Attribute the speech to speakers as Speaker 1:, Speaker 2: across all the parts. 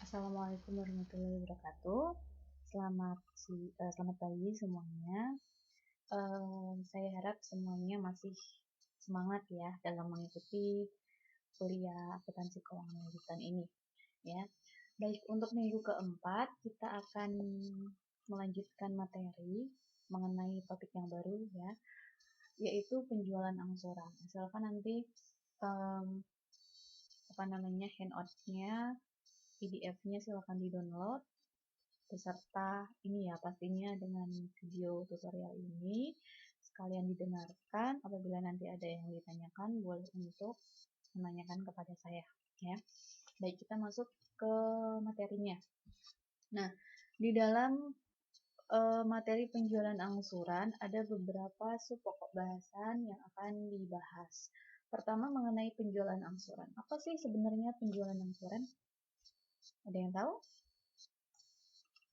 Speaker 1: Assalamualaikum warahmatullahi wabarakatuh. Selamat pagi semuanya. Saya harap semuanya masih semangat ya dalam mengikuti kuliah akuntansi keuangan lanjutan ini ya. Baik, untuk minggu keempat kita akan melanjutkan materi mengenai topik yang baru ya, yaitu penjualan angsuran. Asalkan nanti handout-nya, PDF-nya silakan di-download beserta ini ya, pastinya dengan video tutorial ini sekalian didengarkan. Apabila nanti ada yang ditanyakan, boleh untuk menanyakan kepada saya ya. Baik, kita masuk ke materinya. Nah, di dalam materi penjualan angsuran ada beberapa sub pokok bahasan yang akan dibahas. Pertama, mengenai penjualan angsuran. Apa sih sebenarnya penjualan angsuran? Ada yang tahu?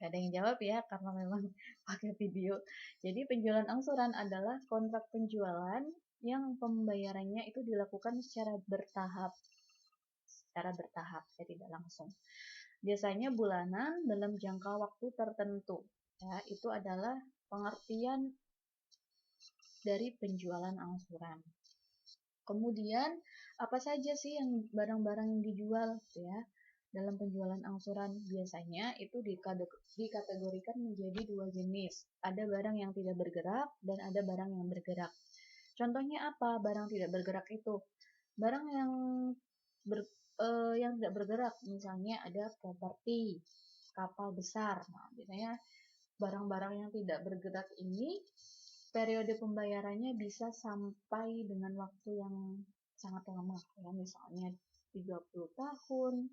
Speaker 1: Ada yang jawab ya, karena memang pakai video. Jadi penjualan angsuran adalah kontrak penjualan yang pembayarannya itu dilakukan secara bertahap, ya tidak langsung. Biasanya bulanan dalam jangka waktu tertentu. Ya, itu adalah pengertian dari penjualan angsuran. Kemudian apa saja sih yang barang-barang yang dijual ya? Dalam penjualan angsuran biasanya itu dikategorikan menjadi dua jenis. Ada barang yang tidak bergerak dan ada barang yang bergerak. Contohnya apa barang tidak bergerak itu? Barang yang tidak bergerak, misalnya ada properti, kapal besar. Nah, biasanya barang-barang yang tidak bergerak ini periode pembayarannya bisa sampai dengan waktu yang sangat lama ya, misalnya 30 tahun,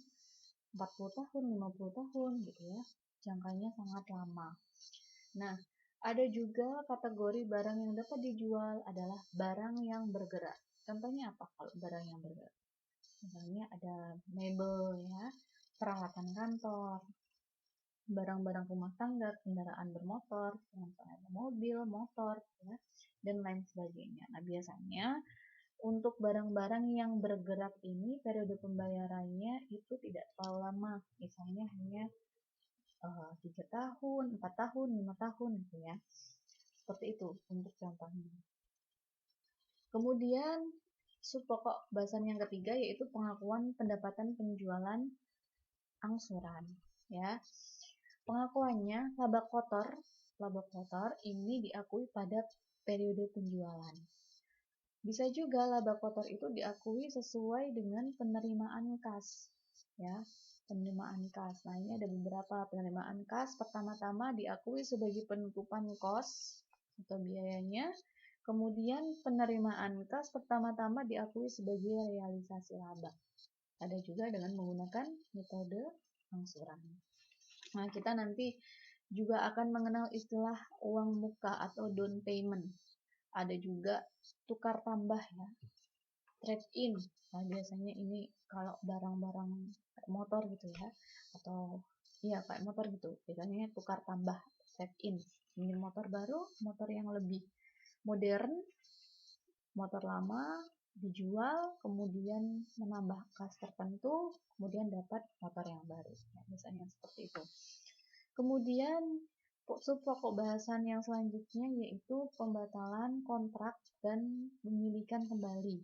Speaker 1: 40 tahun, 50 tahun gitu ya. Jangkanya sangat lama. Nah, ada juga kategori barang yang dapat dijual adalah barang yang bergerak. Contohnya apa kalau barang yang bergerak? Misalnya ada mebel ya, peralatan kantor, barang-barang rumah tangga, kendaraan bermotor, misalnya mobil, motor, ya, dan lain sebagainya. Nah, biasanya untuk barang-barang yang bergerak ini periode pembayarannya itu tidak terlalu lama, misalnya hanya 3 tahun, 4 tahun, 5 tahun gitu ya. Seperti itu untuk contohnya. Kemudian sub pokok bahasan yang ketiga yaitu pengakuan pendapatan penjualan angsuran ya. Pengakuannya laba kotor ini diakui pada periode penjualan. Bisa juga laba kotor itu diakui sesuai dengan penerimaan kas ya. Penerimaan kas. Nah, ini ada beberapa penerimaan kas. Pertama-tama diakui sebagai penutupan kos atau biayanya. Kemudian penerimaan kas pertama-tama diakui sebagai realisasi laba. Ada juga dengan menggunakan metode angsuran. Nah, kita nanti juga akan mengenal istilah uang muka atau down payment. Ada juga tukar tambah ya, trade in. Nah, biasanya ini kalau barang-barang motor gitu ya, atau iya kayak motor gitu, biasanya tukar tambah, trade in. Ini motor baru, motor yang lebih modern, motor lama dijual, kemudian menambah kas tertentu, kemudian dapat motor yang baru. Nah, biasanya seperti itu. Kemudian sub pokok bahasan yang selanjutnya yaitu pembatalan kontrak dan pemilikan kembali.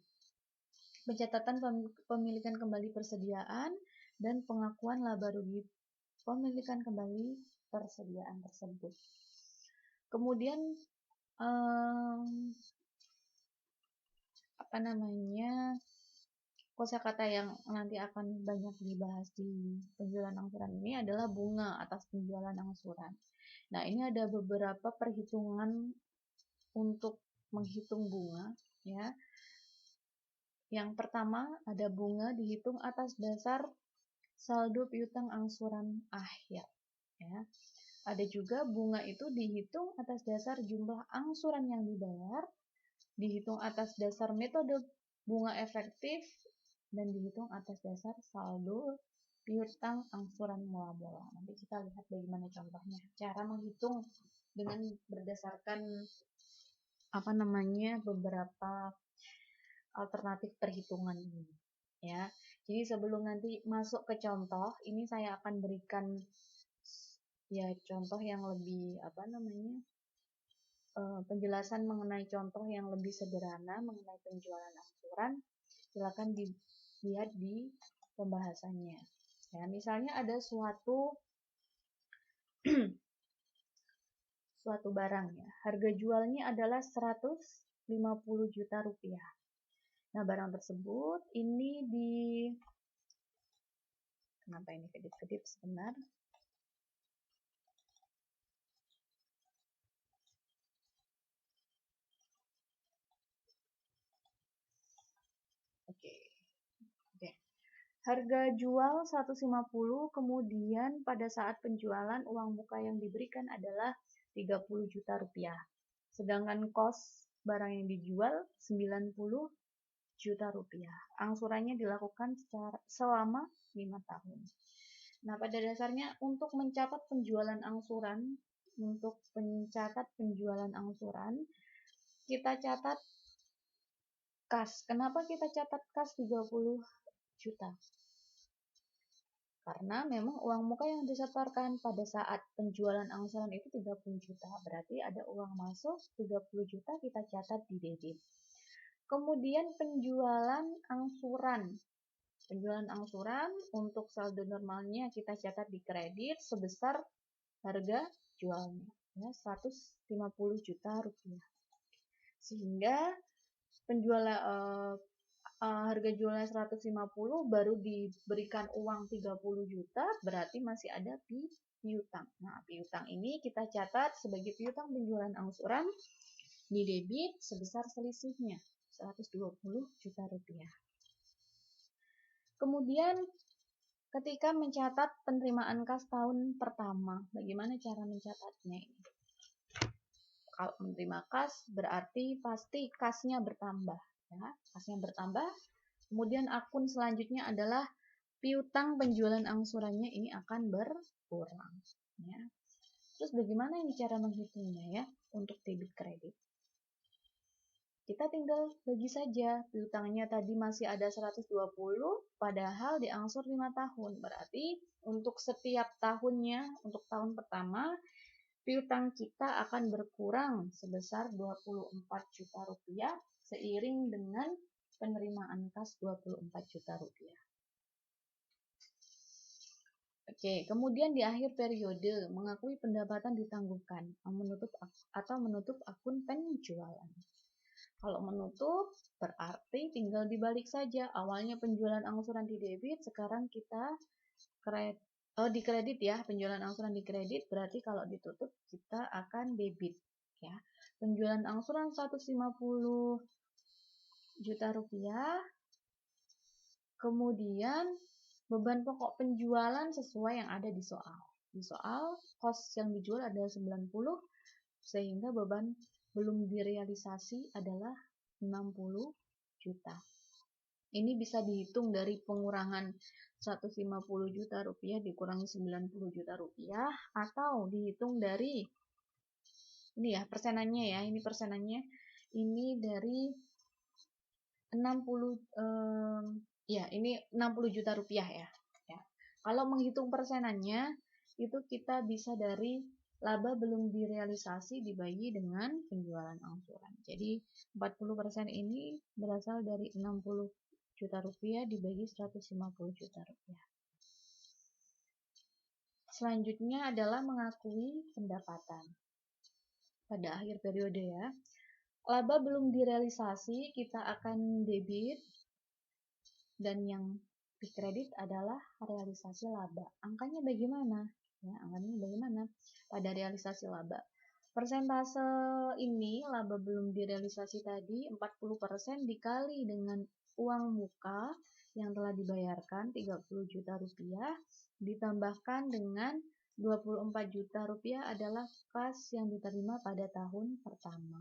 Speaker 1: Pencatatan pemilikan kembali persediaan dan pengakuan laba rugi pemilikan kembali persediaan tersebut. Kemudian kosakata yang nanti akan banyak dibahas di penjualan angsuran ini adalah bunga atas penjualan angsuran. Nah, ini ada beberapa perhitungan untuk menghitung bunga ya. Yang pertama, ada bunga dihitung atas dasar saldo piutang angsuran akhir ya. Ada juga bunga itu dihitung atas dasar jumlah angsuran yang dibayar, dihitung atas dasar metode bunga efektif, dan dihitung atas dasar saldo piutang angsuran mula-mula. Nanti kita lihat bagaimana contohnya. Cara menghitung dengan berdasarkan beberapa alternatif perhitungan ini. Ya, Jadi sebelum nanti masuk ke contoh, ini saya akan berikan ya contoh yang lebih penjelasan mengenai contoh yang lebih sederhana mengenai penjualan angsuran. Silakan dilihat di pembahasannya. Ya, misalnya ada suatu barang ya. Harga jualnya adalah 150 juta rupiah. Nah, barang tersebut ini kenapa ini kedip-kedip sebentar? Oke. Harga jual 150, kemudian pada saat penjualan uang muka yang diberikan adalah 30 juta rupiah. Sedangkan kos barang yang dijual 90 juta rupiah. Angsurannya dilakukan selama 5 tahun. Nah, pada dasarnya untuk mencatat penjualan angsuran, kita catat kas. Kenapa kita catat kas 30 juta? Karena memang uang muka yang disetorkan pada saat penjualan angsuran itu 30 juta. Berarti ada uang masuk 30 juta, kita catat di debit. Kemudian penjualan angsuran. Penjualan angsuran untuk saldo normalnya kita catat di kredit sebesar harga jualnya, ya, 150 juta rupiah. Sehingga harga jualnya 150 baru diberikan uang 30 juta, berarti masih ada piutang. Nah, piutang ini kita catat sebagai piutang penjualan angsuran di debit sebesar selisihnya 120 juta rupiah. Kemudian ketika mencatat penerimaan kas tahun pertama, bagaimana cara mencatatnya ini? Kalau menerima kas berarti pasti kasnya bertambah, ya. Kasnya bertambah. Kemudian akun selanjutnya adalah piutang penjualan angsurannya ini akan berkurang, ya. Terus bagaimana ini cara menghitungnya ya untuk debit kredit? Kita tinggal bagi saja, piutangnya tadi masih ada 120, padahal diangsur 5 tahun. Berarti untuk setiap tahunnya, untuk tahun pertama, piutang kita akan berkurang sebesar 24 juta rupiah seiring dengan penerimaan kas 24 juta rupiah. Oke, kemudian di akhir periode mengakui pendapatan ditangguhkan menutup akun penjualan. Kalau menutup berarti tinggal dibalik saja. Awalnya penjualan angsuran di debit, sekarang kita di kredit ya, penjualan angsuran di kredit, berarti kalau ditutup kita akan debit ya. Penjualan angsuran 150 juta rupiah, kemudian beban pokok penjualan sesuai yang ada di soal. Di soal kos yang dijual adalah 90, sehingga beban belum direalisasi adalah 60 juta. Ini bisa dihitung dari pengurangan 150 juta rupiah dikurangi 90 juta rupiah, atau dihitung dari ini ya persenannya ya, ini persenannya ini dari 60 ini 60 juta rupiah ya. Kalau menghitung persenannya itu kita bisa dari laba belum direalisasi dibagi dengan penjualan angsuran. Jadi 40% ini berasal dari 60 juta rupiah dibagi 150 juta rupiah. Selanjutnya adalah mengakui pendapatan. Pada akhir periode ya, laba belum direalisasi kita akan debit, dan yang di kredit adalah realisasi laba. Angkanya bagaimana? Ya, angkanya bagaimana pada realisasi laba? Persentase ini laba belum direalisasi tadi 40% dikali dengan uang muka yang telah dibayarkan 30 juta rupiah ditambahkan dengan 24 juta rupiah adalah kas yang diterima pada tahun pertama.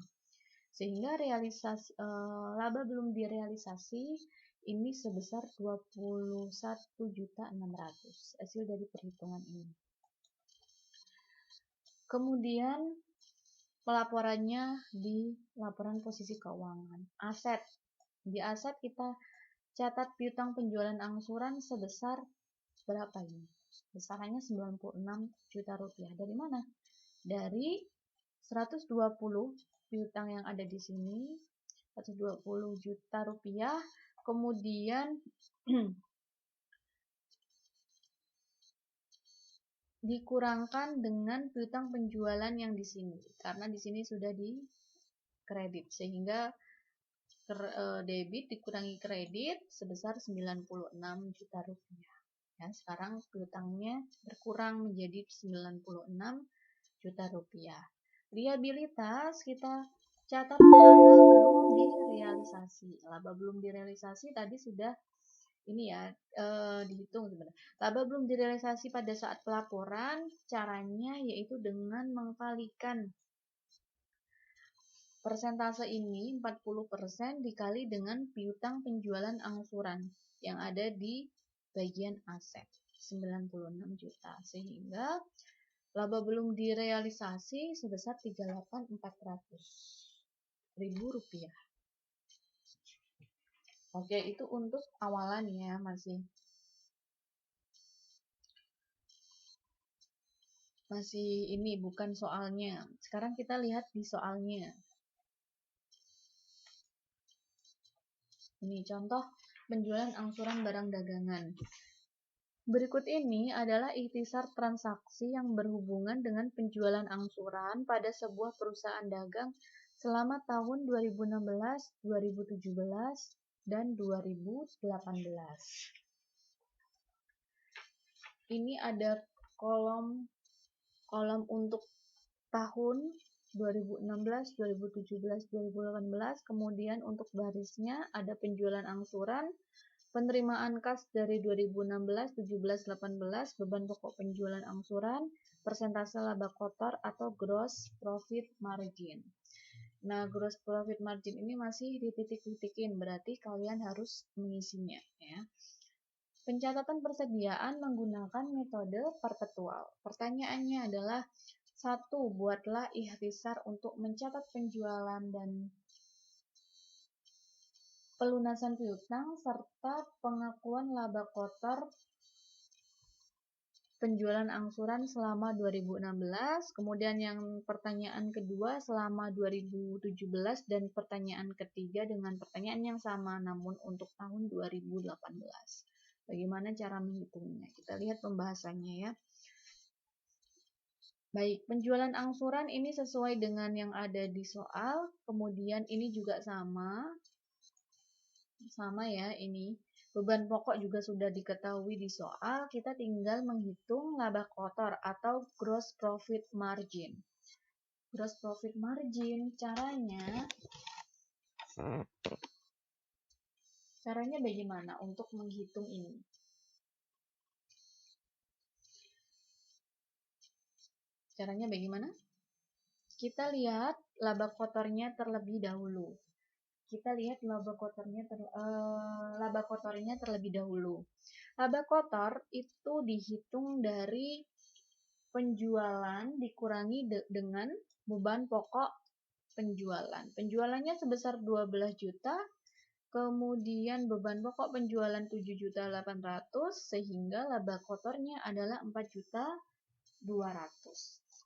Speaker 1: Sehingga laba belum direalisasi ini sebesar 21.600.000 hasil dari perhitungan ini. Kemudian pelaporannya di laporan posisi keuangan. Aset. Di aset kita catat piutang penjualan angsuran sebesar berapa ini? Besarannya 96 juta rupiah. Dari mana? Dari 120 piutang yang ada di sini, 120 juta rupiah, kemudian dikurangkan dengan piutang penjualan yang di sini, karena di sini sudah di kredit, sehingga debit dikurangi kredit sebesar 96 juta rupiah. Ya, sekarang piutangnya berkurang menjadi 96 juta rupiah. Liabilitas kita catat laba belum direalisasi. Laba belum direalisasi tadi sudah ini ya dihitung sebenarnya. Laba belum direalisasi pada saat pelaporan, caranya yaitu dengan mengkalikan persentase ini 40% dikali dengan piutang penjualan angsuran yang ada di bagian aset 96 juta, sehingga laba belum direalisasi sebesar 38.400.000 rupiah. Oke, itu untuk awalan ya, masih ini bukan soalnya. Sekarang kita lihat di soalnya. Ini contoh penjualan angsuran barang dagangan. Berikut ini adalah ikhtisar transaksi yang berhubungan dengan penjualan angsuran pada sebuah perusahaan dagang selama tahun 2016, 2017, dan 2018. Ini ada kolom untuk tahun 2016, 2017, 2018, kemudian untuk barisnya ada penjualan angsuran, penerimaan kas dari 2016, 17, 18, beban pokok penjualan angsuran, persentase laba kotor atau gross profit margin. Nah, gross profit margin ini masih dititik-titikin, berarti kalian harus mengisinya ya. Pencatatan persediaan menggunakan metode perpetual. Pertanyaannya adalah 1. Buatlah ikhtisar untuk mencatat penjualan dan pelunasan piutang serta pengakuan laba kotor penjualan angsuran selama 2016. Kemudian yang pertanyaan kedua selama 2017 dan pertanyaan ketiga dengan pertanyaan yang sama namun untuk tahun 2018. Bagaimana cara menghitungnya? Kita lihat pembahasannya ya. Baik, penjualan angsuran ini sesuai dengan yang ada di soal, kemudian ini juga sama ya ini. Beban pokok juga sudah diketahui di soal, kita tinggal menghitung laba kotor atau gross profit margin. Gross profit margin, caranya bagaimana untuk menghitung ini? Caranya bagaimana? Kita lihat laba kotornya terlebih dahulu. Laba kotornya terlebih dahulu. Laba kotor itu dihitung dari penjualan dikurangi dengan beban pokok penjualan. Penjualannya sebesar 12 juta, kemudian beban pokok penjualan 7.800.000 sehingga laba kotornya adalah 4.200.000.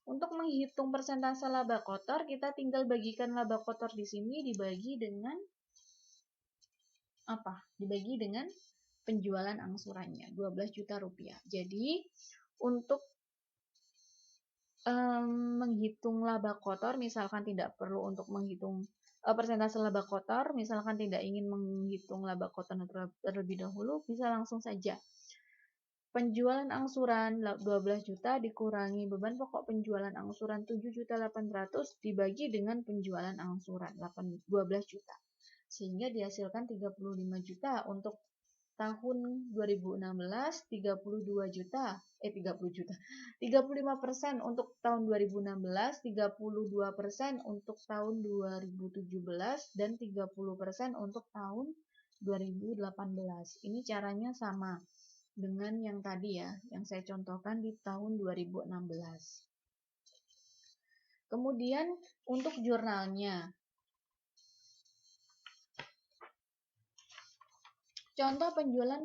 Speaker 1: Untuk menghitung persentase laba kotor, kita tinggal bagikan laba kotor di sini dibagi dengan apa? Dibagi dengan penjualan angsurannya, 12 juta rupiah. Jadi, untuk menghitung laba kotor, misalkan tidak perlu untuk menghitung persentase laba kotor, misalkan tidak ingin menghitung laba kotor terlebih dahulu, bisa langsung saja. Penjualan angsuran 12 juta dikurangi beban pokok penjualan angsuran 7.800.000 dibagi dengan penjualan angsuran 12 juta. Sehingga dihasilkan 35 juta untuk tahun 2016, 32 juta, 35% untuk tahun 2016, 32% untuk tahun 2017, dan 30% untuk tahun 2018. Ini caranya sama dengan yang tadi ya, yang saya contohkan di tahun 2016. Kemudian untuk jurnalnya. Contoh penjualan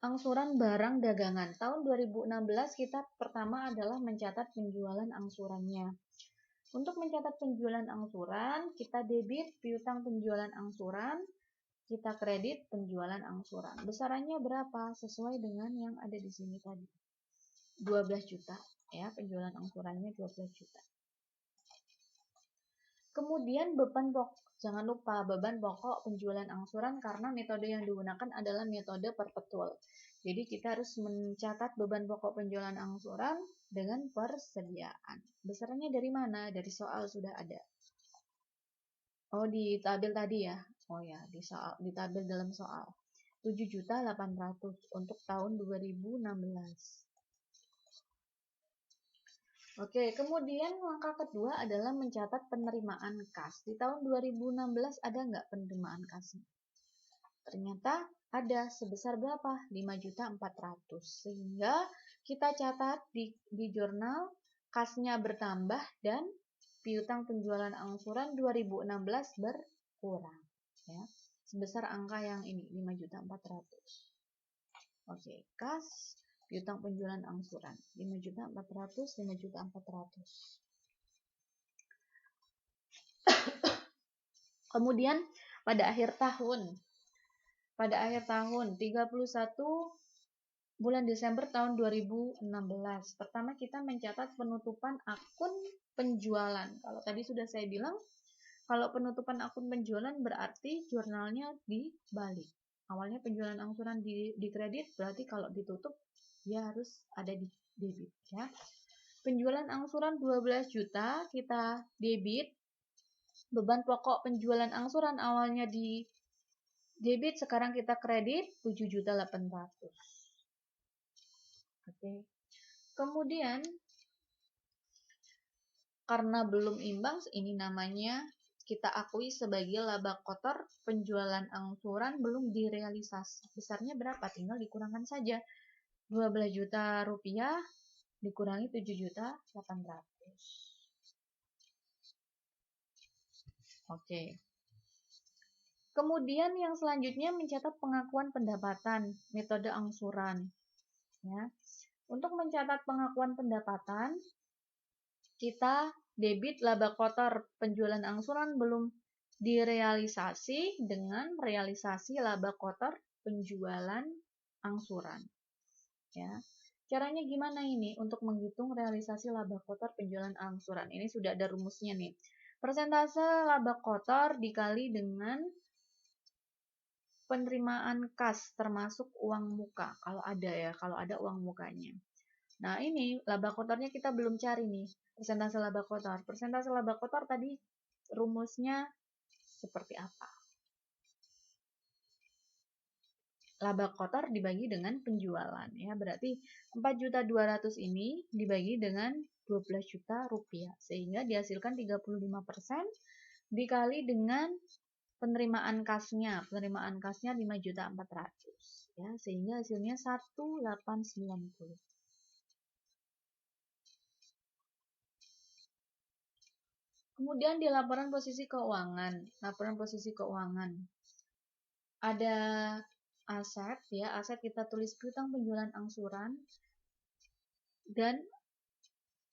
Speaker 1: angsuran barang dagangan. Tahun 2016 kita pertama adalah mencatat penjualan angsurannya. Untuk mencatat penjualan angsuran, kita debit piutang penjualan angsuran, kita kredit penjualan angsuran. Besarannya berapa? Sesuai dengan yang ada di sini tadi. 12 juta, ya, penjualan angsurannya 12 juta. Kemudian beban pokok, jangan lupa beban pokok penjualan angsuran karena metode yang digunakan adalah metode perpetual. Jadi kita harus mencatat beban pokok penjualan angsuran dengan persediaan. Besarannya dari mana? Dari soal sudah ada. Oh, di tabel tadi ya. Oh ya, di tabel dalam soal. 7.800.000 untuk tahun 2016. Oke, kemudian langkah kedua adalah mencatat penerimaan kas. Di tahun 2016 ada nggak penerimaan kas? Ternyata ada sebesar berapa? 5.400.000. Sehingga kita catat di jurnal kasnya bertambah dan piutang penjualan angsuran 2016 berkurang. Ya, sebesar angka yang ini 5.400.000. Oke, kas piutang penjualan angsuran 5.400.000, 5.400.000. Kemudian pada akhir tahun 31 bulan Desember tahun 2016, pertama kita mencatat penutupan akun penjualan. Kalau tadi sudah saya bilang, kalau penutupan akun penjualan berarti jurnalnya dibalik. Awalnya penjualan angsuran di kredit, berarti kalau ditutup dia harus ada di debit, ya. Penjualan angsuran 12 juta kita debit. Beban pokok penjualan angsuran awalnya di debit, sekarang kita kredit 7.800.000. Oke. Kemudian karena belum imbang, ini namanya kita akui sebagai laba kotor penjualan angsuran belum direalisasi. Besarnya berapa? Tinggal dikurangkan saja. 12 juta rupiah dikurangi 7.800.000. Oke. Kemudian yang selanjutnya mencatat pengakuan pendapatan, metode angsuran. Ya. Untuk mencatat pengakuan pendapatan, kita debit laba kotor penjualan angsuran belum direalisasi dengan realisasi laba kotor penjualan angsuran. Ya. Caranya gimana ini untuk menghitung realisasi laba kotor penjualan angsuran? Ini sudah ada rumusnya nih. Persentase laba kotor dikali dengan penerimaan kas termasuk uang muka. Kalau ada uang mukanya. Nah, ini laba kotornya kita belum cari nih. Persentase laba kotor. Persentase laba kotor tadi rumusnya seperti apa? Laba kotor dibagi dengan penjualan, ya. Berarti 4.200.000 ini dibagi dengan 12 juta rupiah, sehingga dihasilkan 35% dikali dengan penerimaan kasnya. Penerimaan kasnya 5.400.000, ya, sehingga hasilnya 1.890. Kemudian di laporan posisi keuangan. Laporan posisi keuangan. Ada aset, ya, aset kita tulis piutang penjualan angsuran dan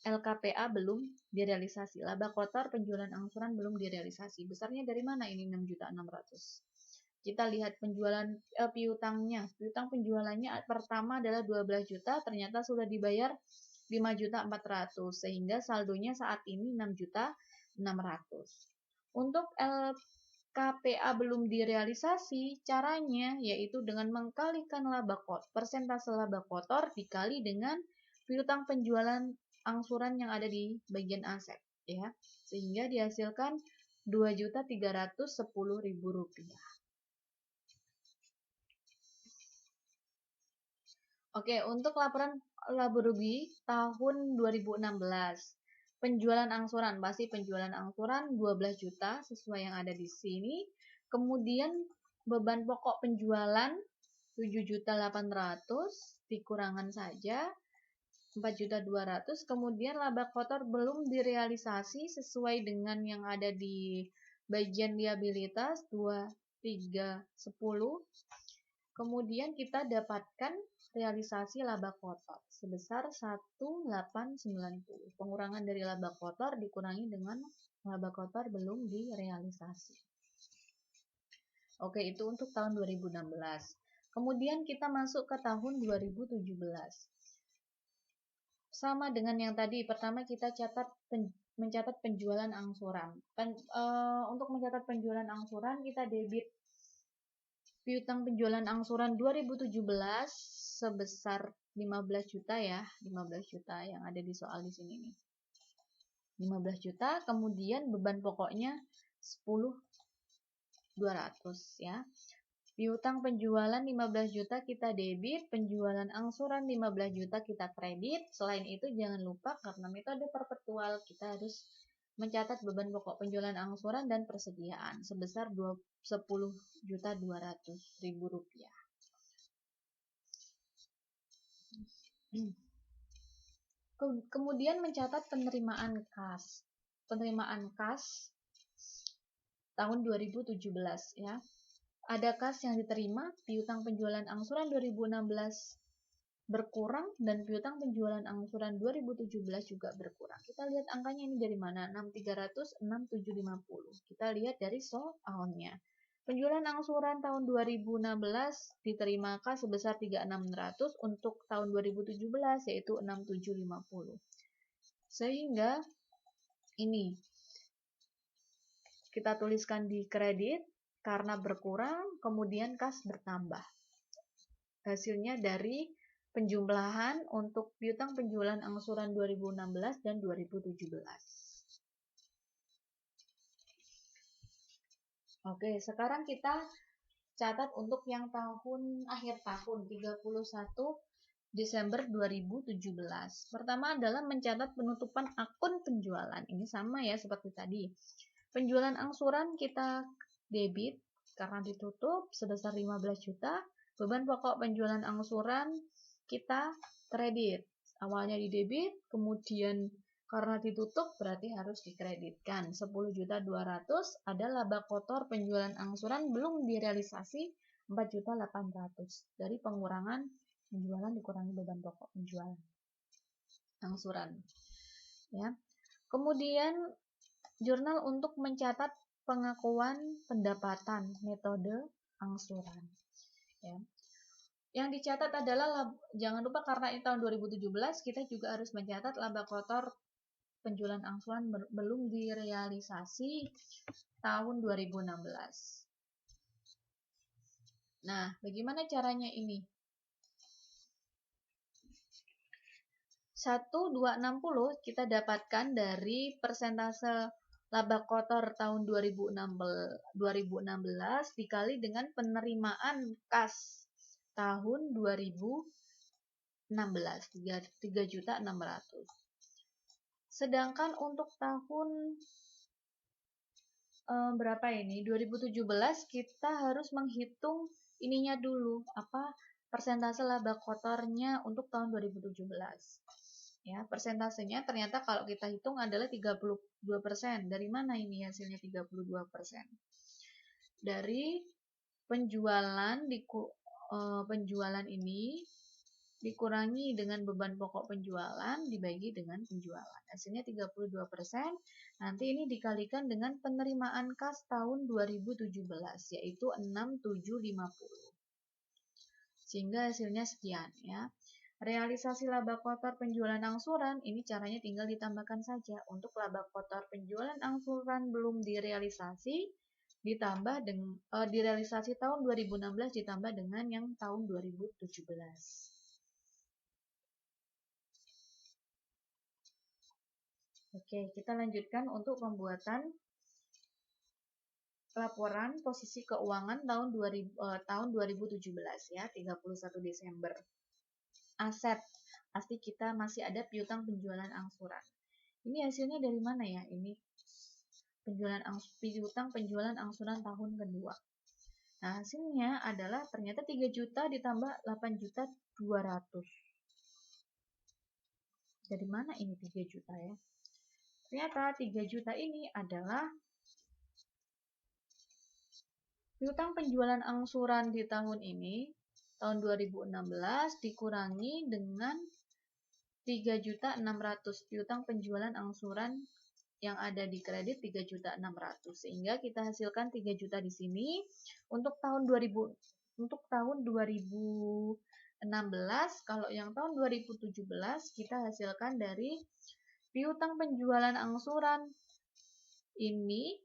Speaker 1: LKPA belum direalisasi. Laba kotor penjualan angsuran belum direalisasi. Besarnya dari mana ini 6.600.000? Kita lihat penjualan piutangnya. Piutang penjualannya pertama adalah 12 juta, ternyata sudah dibayar 5.400.000 sehingga saldonya saat ini 6.600.000. Untuk LKPA belum direalisasi, caranya yaitu dengan mengkalikan laba kotor, persentase laba kotor dikali dengan piutang penjualan angsuran yang ada di bagian aset, ya, sehingga dihasilkan 2.310.000 rupiah. Oke, untuk laporan laba rugi tahun 2016. Penjualan angsuran, pasti penjualan angsuran 12 juta sesuai yang ada di sini. Kemudian beban pokok penjualan 7.800.000 dikurangan saja 4.200.000. Kemudian laba kotor belum direalisasi sesuai dengan yang ada di bagian liabilitas 2.310. Kemudian kita dapatkan realisasi laba kotor sebesar 1890. Pengurangan dari laba kotor dikurangi dengan laba kotor belum direalisasi. Oke, itu untuk tahun 2016. Kemudian kita masuk ke tahun 2017. Sama dengan yang tadi, pertama kita mencatat penjualan angsuran. Untuk mencatat penjualan angsuran, kita debit piutang penjualan angsuran 2017 sebesar 15 juta ya, 15 juta yang ada di soal di sini nih. 15 juta, kemudian beban pokoknya 10.200 ya. Piutang penjualan 15 juta kita debit, penjualan angsuran 15 juta kita kredit. Selain itu jangan lupa karena metode perpetual kita harus mencatat beban pokok penjualan angsuran dan persediaan sebesar 10.200.000 rupiah. Kemudian mencatat penerimaan kas. Penerimaan kas tahun 2017 ya. Ada kas yang diterima, piutang penjualan angsuran 2016 berkurang dan piutang penjualan angsuran 2017 juga berkurang. Kita lihat angkanya ini dari mana? 6.300, 6.750. Kita lihat dari soalnya. Penjualan angsuran tahun 2016 diterima kas sebesar 3.600, untuk tahun 2017 yaitu 6.750. Sehingga ini kita tuliskan di kredit karena berkurang, kemudian kas bertambah. Hasilnya dari penjumlahan untuk piutang penjualan angsuran 2016 dan 2017. Oke, sekarang kita catat untuk yang tahun akhir tahun 31 Desember 2017. Pertama adalah mencatat penutupan akun penjualan. Ini sama ya seperti tadi. Penjualan angsuran kita debit karena ditutup sebesar 15 juta. Beban pokok penjualan angsuran kita kredit. Awalnya di debit, kemudian karena ditutup berarti harus dikreditkan. 10.200.000 ada laba kotor penjualan angsuran belum direalisasi 4.800.000 dari pengurangan penjualan dikurangi beban pokok penjualan angsuran. Ya. Kemudian jurnal untuk mencatat pengakuan pendapatan metode angsuran. Ya. Yang dicatat adalah, jangan lupa karena ini tahun 2017, kita juga harus mencatat laba kotor penjualan angsuran belum direalisasi tahun 2016. Nah, bagaimana caranya ini? 1,260 kita dapatkan dari persentase laba kotor tahun 2016 dikali dengan penerimaan kas tahun 2016 3.600.000. Sedangkan untuk tahun berapa ini? 2017 kita harus menghitung ininya dulu, persentase laba kotornya untuk tahun 2017. Ya, persentasenya ternyata kalau kita hitung adalah 32%. Dari mana ini hasilnya 32%? Dari penjualan penjualan ini dikurangi dengan beban pokok penjualan dibagi dengan penjualan. Hasilnya 32%. Nanti ini dikalikan dengan penerimaan kas tahun 2017 yaitu 6.750. Sehingga hasilnya sekian ya. Realisasi laba kotor penjualan angsuran ini caranya tinggal ditambahkan saja. Untuk laba kotor penjualan angsuran belum direalisasi ditambah dengan direalisasi tahun 2016 ditambah dengan yang tahun 2017. Oke, kita lanjutkan untuk pembuatan laporan posisi keuangan tahun 2017 ya, 31 Desember. Aset, pasti kita masih ada piutang penjualan angsuran. Ini hasilnya dari mana ya? Ini piutang penjualan angsuran tahun kedua. Nah, hasilnya adalah ternyata 3 juta ditambah 8.200.000. Dari mana ini 3 juta ya? Ternyata 3 juta ini adalah piutang penjualan angsuran di tahun ini tahun 2016 dikurangi dengan 3.600.000 piutang penjualan angsuran yang ada di kredit 3.600.000, sehingga kita hasilkan 3 juta di sini. Untuk tahun 2016, kalau yang tahun 2017 kita hasilkan dari piutang penjualan angsuran ini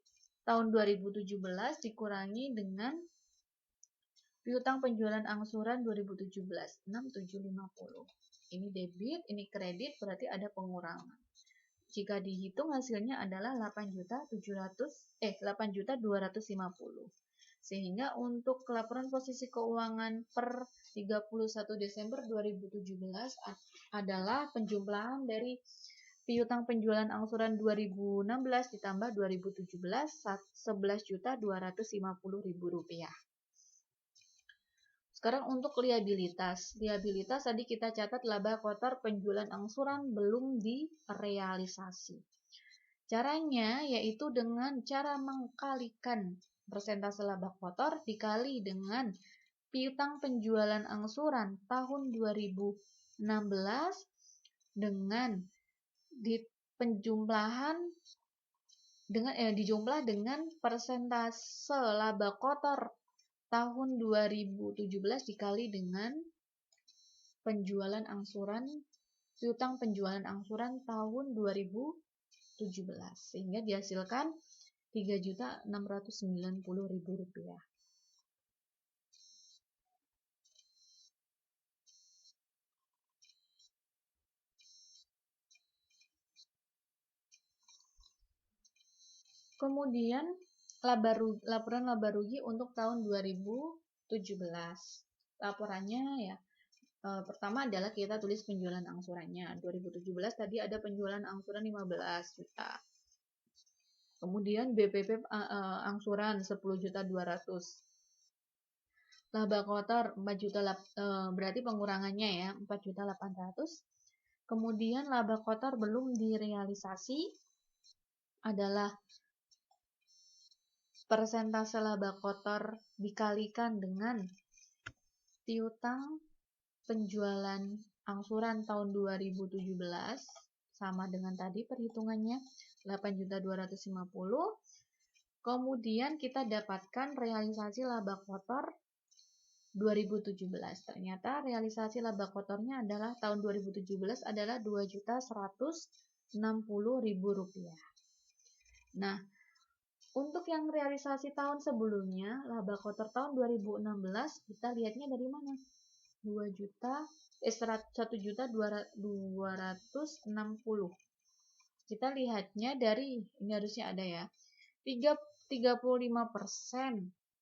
Speaker 1: tahun 2017 dikurangi dengan piutang penjualan angsuran 2017 6.750. Ini debit, ini kredit, berarti ada pengurangan. Jika dihitung hasilnya adalah 8.250. Sehingga untuk laporan posisi keuangan per 31 Desember 2017 adalah penjumlahan dari piutang penjualan angsuran 2016 ditambah 2017 Rp11.250.000. Sekarang untuk liabilitas. Liabilitas tadi kita catat laba kotor penjualan angsuran belum direalisasi. Caranya yaitu dengan cara mengkalikan persentase laba kotor dikali dengan piutang penjualan angsuran tahun 2016 dengan dijumlah dengan persentase laba kotor tahun 2017 dikali dengan penjualan angsuran, piutang penjualan angsuran tahun 2017, sehingga dihasilkan Rp3.690.000. Kemudian laporan laba rugi untuk tahun 2017. Laporannya ya, pertama adalah kita tulis penjualan angsurannya. 2017 tadi ada penjualan angsuran 15 juta. Kemudian BPP angsuran 10.200. Laba kotor 4 juta, berarti pengurangannya ya 4.800. Kemudian laba kotor belum direalisasi adalah persentase laba kotor dikalikan dengan piutang penjualan angsuran tahun 2017, sama dengan tadi perhitungannya 8.250. Kemudian kita dapatkan realisasi laba kotor 2017. Ternyata realisasi laba kotornya adalah tahun 2017 adalah Rp2.160.000. Nah, untuk yang realisasi tahun sebelumnya, laba kotor tahun 2016, kita lihatnya dari mana? 1.260.000. Kita lihatnya dari, ini harusnya ada ya, 35%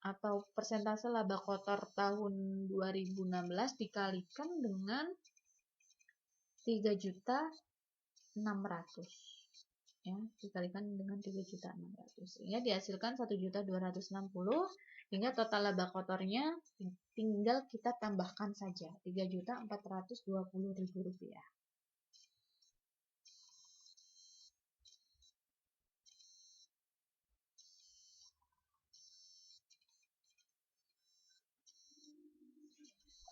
Speaker 1: atau persentase laba kotor tahun 2016 dikalikan dengan 3.600.000. Ya, dikalikan dengan 3.600.000, sehingga dihasilkan 1.260.000, hingga total laba kotornya tinggal kita tambahkan saja Rp3.420.000.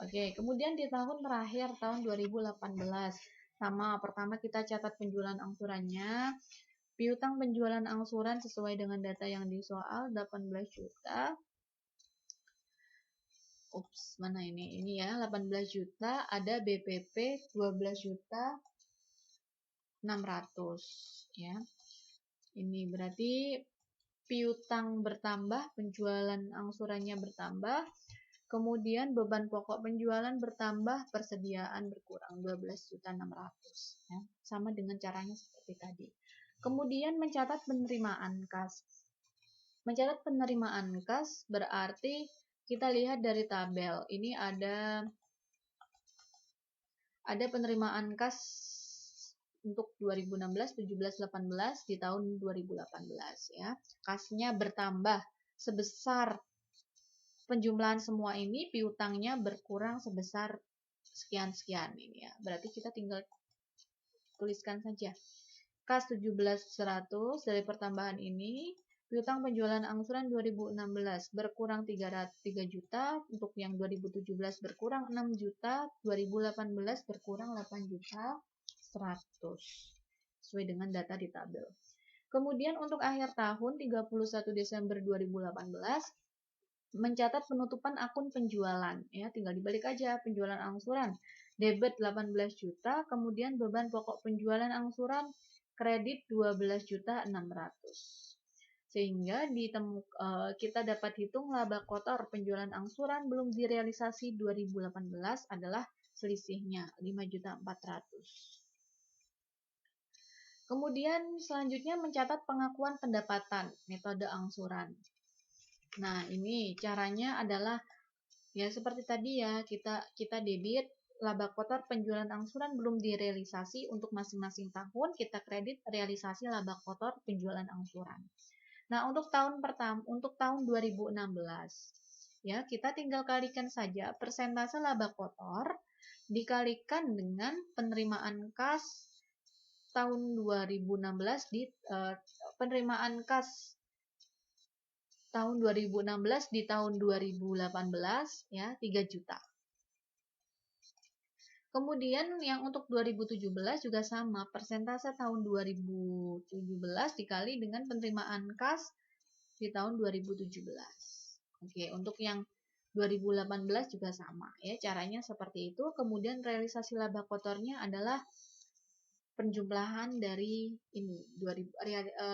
Speaker 1: Oke, kemudian di tahun terakhir tahun 2018 sama, pertama kita catat penjualan angsurannya. Piutang penjualan angsuran sesuai dengan data yang di soal 18 juta. Ups, mana ini? Ini ya, 18 juta, ada BPP 12.600.000 ya. Ini berarti piutang bertambah, penjualan angsurannya bertambah. Kemudian beban pokok penjualan bertambah, persediaan berkurang 12.600.000 ya. Sama dengan caranya seperti tadi. Kemudian mencatat penerimaan kas. Mencatat penerimaan kas berarti kita lihat dari tabel. Ini ada penerimaan kas untuk 2016, 17, 18 di tahun 2018 ya. Kasnya bertambah sebesar, penjumlahan semua ini piutangnya berkurang sebesar sekian-sekian ini ya. Berarti kita tinggal tuliskan saja. Kas 17.100 dari pertambahan ini Piutang penjualan angsuran 2016 berkurang 3 juta, untuk yang 2017 berkurang 6 juta, 2018 berkurang 8 juta 100 sesuai dengan data di tabel. Kemudian untuk akhir tahun 31 Desember 2018 mencatat penutupan akun penjualan, ya tinggal dibalik aja penjualan angsuran. Debit 18 juta, kemudian beban pokok penjualan angsuran kredit 12.600. Sehingga kita dapat hitung laba kotor penjualan angsuran belum direalisasi 2018 adalah selisihnya 5.400. Kemudian selanjutnya mencatat pengakuan pendapatan metode angsuran. Nah, ini caranya adalah ya seperti tadi ya, kita debit laba kotor penjualan angsuran belum direalisasi untuk masing-masing tahun, kita kredit realisasi laba kotor penjualan angsuran. Nah, untuk tahun pertama, untuk tahun 2016 ya, kita tinggal kalikan saja persentase laba kotor dikalikan dengan penerimaan kas tahun 2016 di penerimaan kas tahun 2016 di tahun 2018 ya 3 juta. Kemudian yang untuk 2017 juga sama, persentase tahun 2017 dikali dengan penerimaan kas di tahun 2017. Oke, untuk yang 2018 juga sama ya, caranya seperti itu. Kemudian realisasi laba kotornya adalah penjumlahan dari ini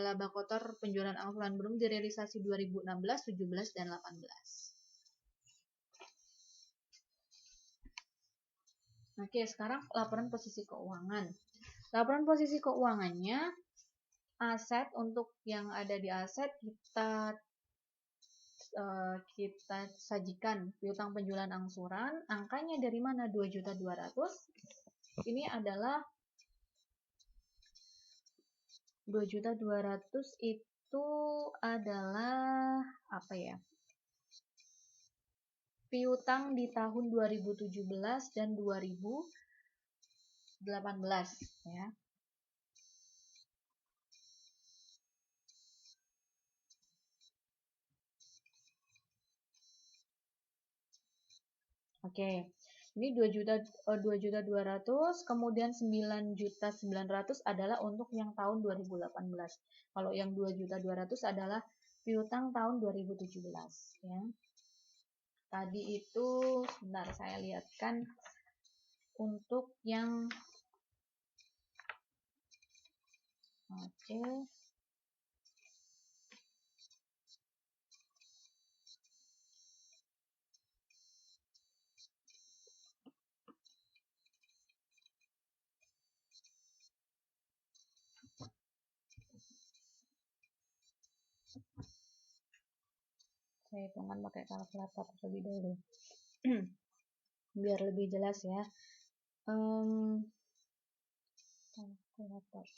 Speaker 1: laba kotor penjualan angsuran belum direalisasi 2016, 17 dan 18. Oke, sekarang laporan posisi keuangan. Laporan posisi keuangannya aset, untuk yang ada di aset kita sajikan piutang penjualan angsuran, angkanya dari mana? 2.200.000. Ini adalah 2.200.000 itu adalah apa ya? Piutang di tahun 2017 dan 2018 ya. Oke. Ini 2.200.000, kemudian 9.900.000 adalah untuk yang tahun 2018. Kalau yang 2.200.000 adalah piutang tahun 2017 ya. Tadi itu sebentar saya lihatkan untuk yang oke. Saya hitungkan pakai kalkulator terlebih dahulu biar lebih jelas ya. Kalkulator.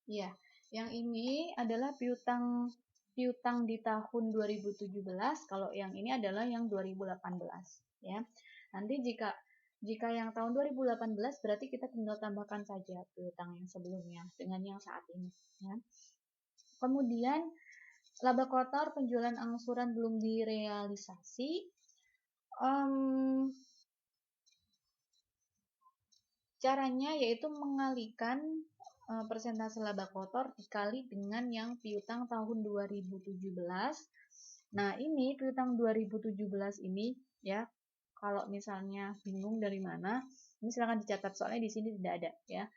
Speaker 1: Ya, yang ini adalah piutang di tahun 2017, kalau yang ini adalah yang 2018 ya. Nanti jika yang tahun 2018 berarti kita tinggal tambahkan saja piutang yang sebelumnya dengan yang saat ini ya. Kemudian laba kotor penjualan angsuran belum direalisasi. Caranya yaitu mengalihkan persentase laba kotor dikali dengan yang piutang tahun 2017. Nah, ini piutang 2017 ini ya, kalau misalnya bingung dari mana, ini silahkan dicatat soalnya di sini tidak ada ya.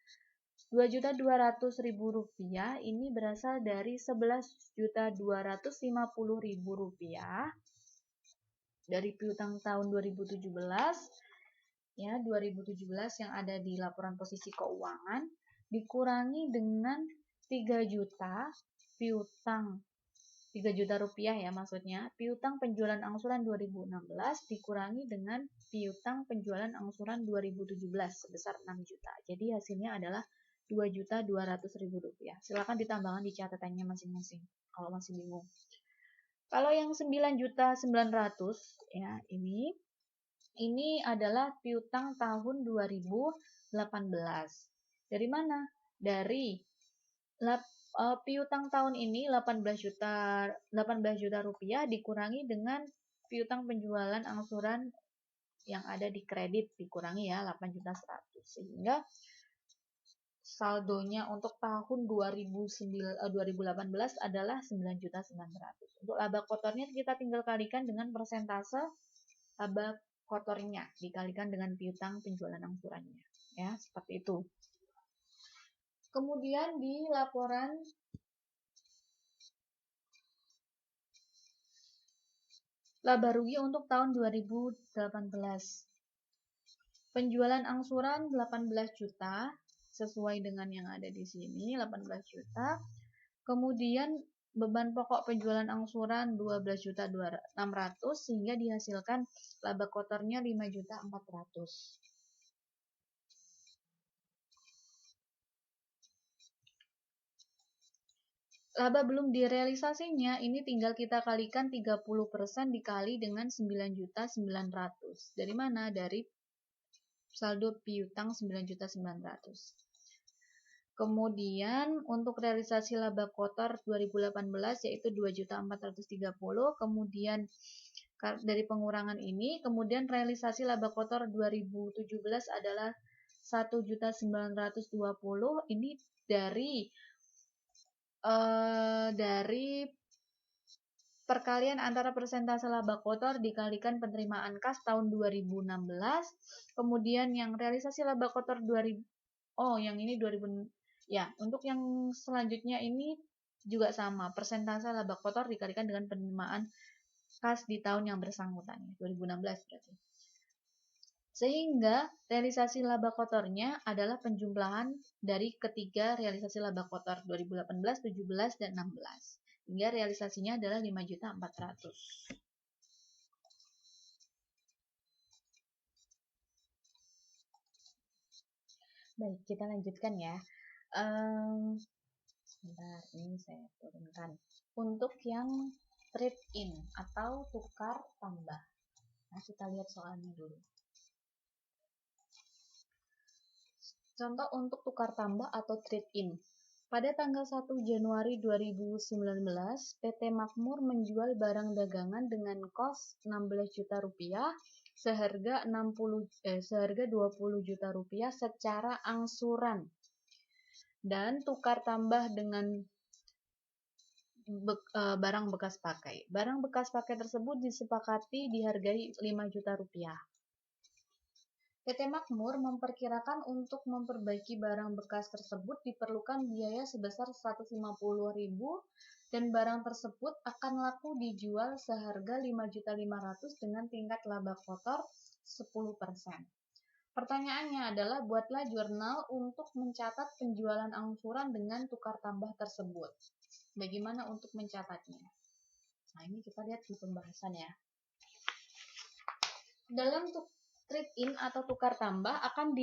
Speaker 1: 2.200.000 rupiah ini berasal dari 11.250.000 rupiah dari piutang tahun 2017 ya, 2017 yang ada di laporan posisi keuangan dikurangi dengan 3 juta piutang 3 juta rupiah ya maksudnya, piutang penjualan angsuran 2016 dikurangi dengan piutang penjualan angsuran 2017 sebesar 6 juta. Jadi hasilnya adalah 2.200.000 rupiah. Silakan ditambahkan di catatannya masing-masing kalau masih bingung. Kalau yang 9.900.000 ya, ini adalah piutang tahun 2018. Dari mana? Dari piutang tahun ini 18 juta rupiah dikurangi dengan piutang penjualan angsuran yang ada di kredit dikurangi ya 8.100.000 sehingga saldonya untuk tahun 2018 adalah 9.900.000. Untuk laba kotornya kita tinggal kalikan dengan persentase laba kotornya dikalikan dengan piutang penjualan angsurannya ya, seperti itu. Kemudian di laporan laba rugi untuk tahun 2018. Penjualan angsuran 18 juta sesuai dengan yang ada di sini 18 juta. Kemudian beban pokok penjualan angsuran 12.600.000 sehingga dihasilkan laba kotornya 5.400.000. Laba belum direalisasinya ini tinggal kita kalikan 30% dikali dengan 9.900.000. Dari mana? Dari saldo piutang 9.900.000. Kemudian untuk realisasi laba kotor 2018 yaitu 2.430.000. Kemudian dari pengurangan ini, kemudian realisasi laba kotor 2017 adalah 1.920.000. Ini dari perkalian antara persentase laba kotor dikalikan penerimaan kas tahun 2016. Kemudian yang realisasi laba kotor 2000 yang ini 2000 ya. Untuk yang selanjutnya ini juga sama, persentase laba kotor dikalikan dengan penerimaan kas di tahun yang bersangkutan 2016 berarti. Sehingga realisasi laba kotornya adalah penjumlahan dari ketiga realisasi laba kotor 2018, 17, dan 16. Hingga realisasinya adalah 5.400.000. Baik, kita lanjutkan ya. Sebentar, ini saya turunkan. Untuk yang trade in atau tukar tambah. Nah, kita lihat soalnya dulu. Contoh untuk tukar tambah atau trade-in. Pada tanggal 1 Januari 2019, PT Makmur menjual barang dagangan dengan kos 16 juta rupiah seharga 20 juta rupiah secara angsuran. Dan tukar tambah dengan barang bekas pakai. Barang bekas pakai tersebut disepakati dihargai 5 juta rupiah. PT Makmur memperkirakan untuk memperbaiki barang bekas tersebut diperlukan biaya sebesar 150.000 dan barang tersebut akan laku dijual seharga 5.500.000 dengan tingkat laba kotor 10%. Pertanyaannya adalah buatlah jurnal untuk mencatat penjualan angsuran dengan tukar tambah tersebut. Bagaimana untuk mencatatnya? Nah, ini kita lihat di pembahasan ya. Dalam trade-in atau tukar tambah akan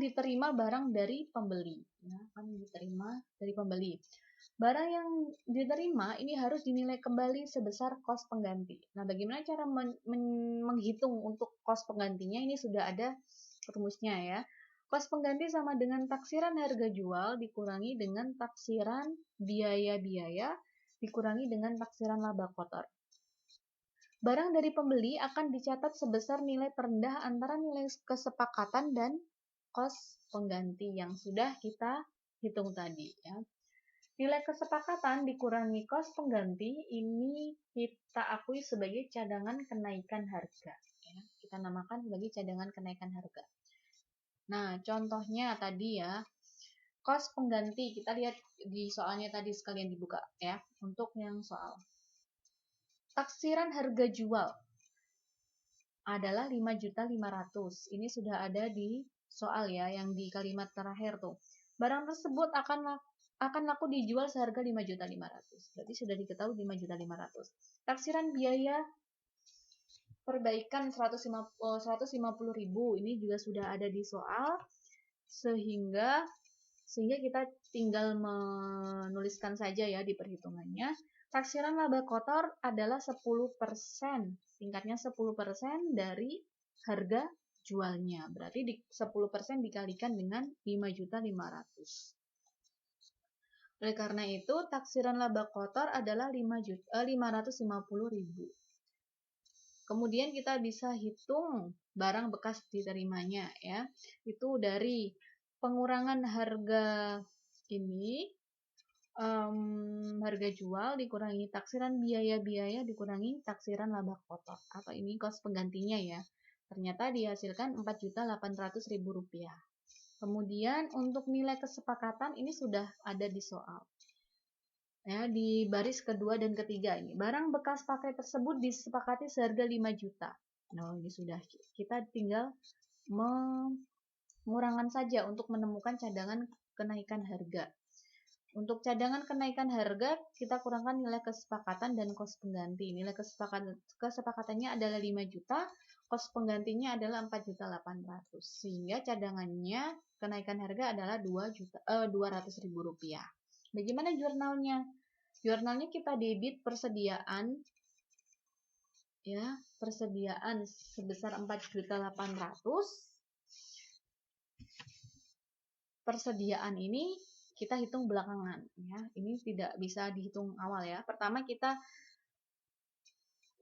Speaker 1: diterima barang dari pembeli. Ya, akan diterima dari pembeli. Barang yang diterima ini harus dinilai kembali sebesar kos pengganti. Nah, bagaimana cara menghitung untuk kos penggantinya? Ini sudah ada rumusnya ya. Kos pengganti sama dengan taksiran harga jual dikurangi dengan taksiran biaya-biaya dikurangi dengan taksiran laba kotor. Barang dari pembeli akan dicatat sebesar nilai terendah antara nilai kesepakatan dan kos pengganti yang sudah kita hitung tadi. Ya. Nilai kesepakatan dikurangi kos pengganti ini kita akui sebagai cadangan kenaikan harga. Ya. Kita namakan sebagai cadangan kenaikan harga. Nah, contohnya tadi ya, kos pengganti. Kita lihat di soalnya tadi sekalian dibuka ya, untuk yang soal. Taksiran harga jual adalah 5.500.000. Ini sudah ada di soal ya, yang di kalimat terakhir tuh. Barang tersebut akan akan laku dijual seharga 5.500.000. Berarti sudah diketahui 5.500.000. Taksiran biaya perbaikan 150.000 ini juga sudah ada di soal, sehingga kita tinggal menuliskan saja ya di perhitungannya. Taksiran laba kotor adalah 10%, tingkatnya 10% dari harga jualnya. Berarti 10% dikalikan dengan 5.500.000. Oleh karena itu, taksiran laba kotor adalah 550.000. Kemudian kita bisa hitung barang bekas diterimanya ya. Itu dari pengurangan harga ini, harga jual dikurangi taksiran biaya-biaya dikurangi taksiran laba kotor, atau ini kos penggantinya ya. Ternyata dihasilkan Rp4.800.000. Kemudian untuk nilai kesepakatan ini sudah ada di soal. Ya, di baris kedua dan ketiga ini. Barang bekas pakai tersebut disepakati seharga 5 juta. Nah, ini sudah. Kita tinggal mengurangkan saja untuk menemukan cadangan kenaikan harga. Untuk cadangan kenaikan harga, kita kurangkan nilai kesepakatan dan kos pengganti. Nilai kesepakatannya adalah 5 juta, kos penggantinya adalah 4.800.000. Sehingga cadangannya kenaikan harga adalah Rp200.000. Bagaimana jurnalnya? Jurnalnya kita debit persediaan ya, persediaan sebesar 4.800.000. Persediaan ini kita hitung belakangan ya. Ini tidak bisa dihitung awal ya. Pertama kita